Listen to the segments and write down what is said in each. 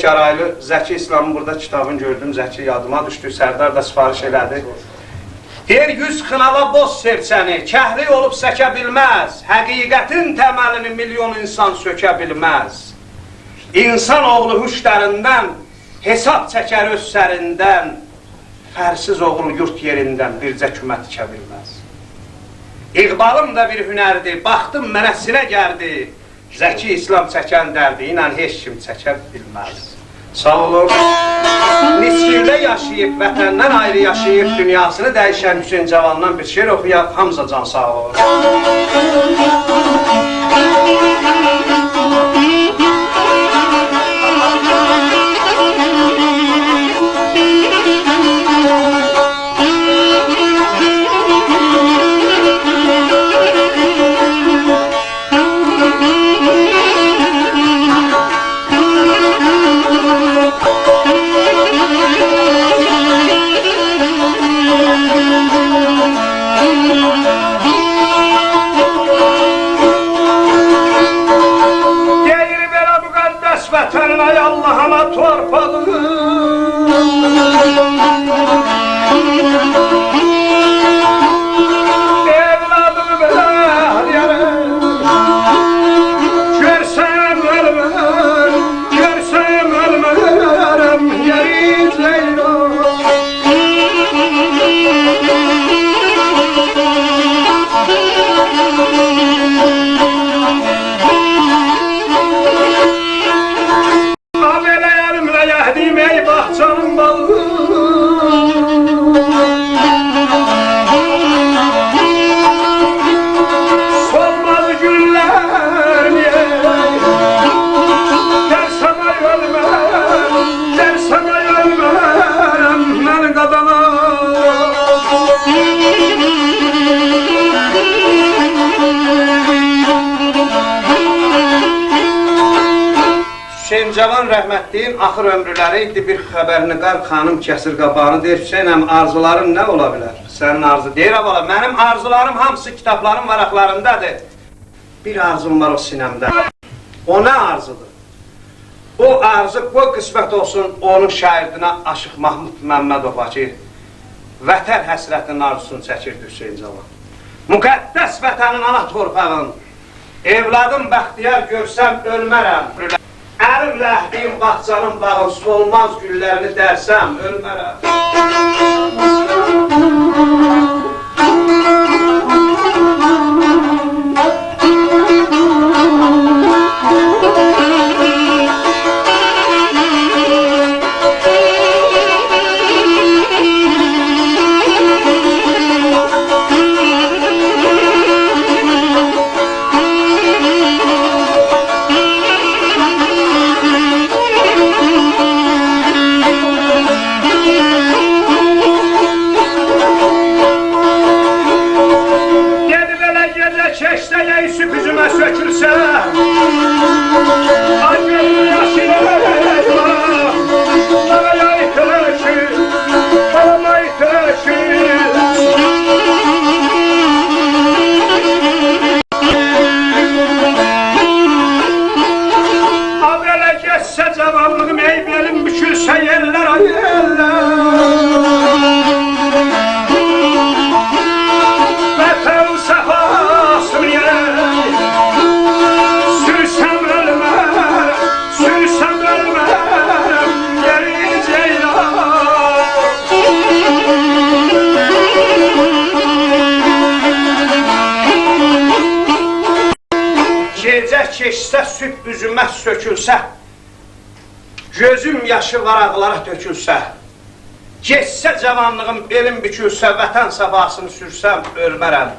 Şəkeraylı, Zəki İslamın burada kitabını gördüm, Zəki yadıma düşdü, Sərdar da sifariş elədi. Deyir, 100 xınala boz serçəni, kəhri olub səkə bilməz, həqiqətin təməlini milyon insan sökə bilməz. İnsan oğlu hüşlərindən, hesab çəkər öz sərindən, fərsiz oğul yurt yerindən bircə kümə tikə bilməz. İqbalım da bir hünərdir, baxdım mənə sinə gəldi, Zəki İslam çəkən dərdi ilə heç kim çəkə bilməz. Sağ olun. Niskildə yaşayıb, vətəndən ayrı yaşayıb, dünyasını dəyişən Hüseyin Cavandan bir şeir oxuyaq, hamıza can sağ olun. Vətəninə Allah'ına torpağı evladım belə yere görsəm ölmərəm yeri Leyla ey bahçanın bağı solmaz güller niye dersem ay ölmem ben kadana Hüseyin Cavan rəhmətliyin axır ömrüləri idi, bir xəbərini Qarq xanım kəsir qabağını deyir, Hüseynəm, arzuların nə ola bilər? Sənin arzu deyir, abala, mənim arzularım hamısı kitabların varaqlarındadır. Bir arzum var o sinəmdə. O nə arzudur? O arzu, bu qismət olsun, onun şairdinə Aşıq Mahmud Məmmədova ki, vətən həsrətinin arzusunu çəkirdi Hüseyin Cavan. Müqəddəs vətənin ana torpağın, evladım bəxtiyar görsəm ölmərəm. Ərimlə əhdiyim baxcanın bağın solmaz güllərini dərsəm ölmərəm. Keçsə, süt üzümə sökülsə, gözüm yaşı varaqlara tökülsə, geçsə cavanlığım belim bükülsə, vətən səfasını sürsəm, ölmərəm.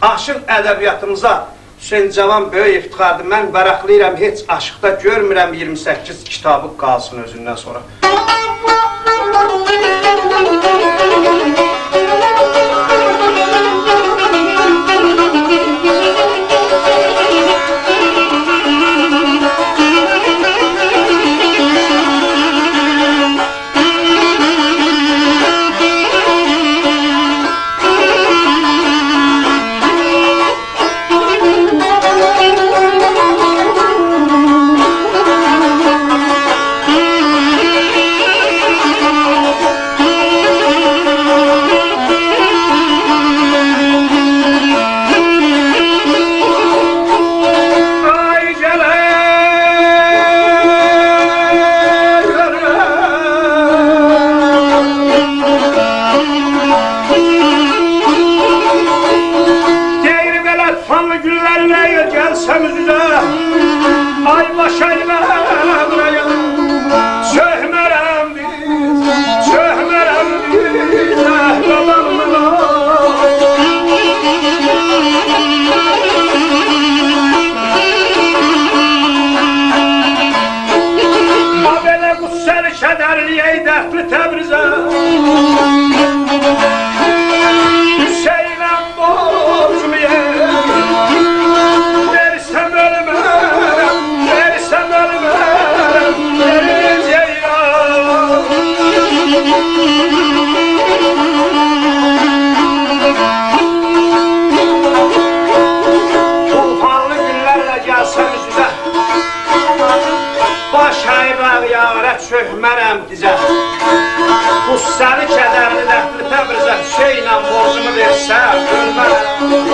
Aşıq ədəbiyyatımıza Hüseyin Cavan böyük iftixardır. Mən vərəqləyirəm, heç aşıqda görmürəm 28 kitabı qalsın özündən sonra. kederli ey dertli Təbrizə Hüseynəm borcumu versem ölmem, versem ölmem Ceylan Tufanlı günlərlə gəlsəm üzüzə Baş əybəq yarət çökmərəm dizə Qüssəli kədərli dəxtli Təbrizə Hüseynəm borcumu versəm ölmərəm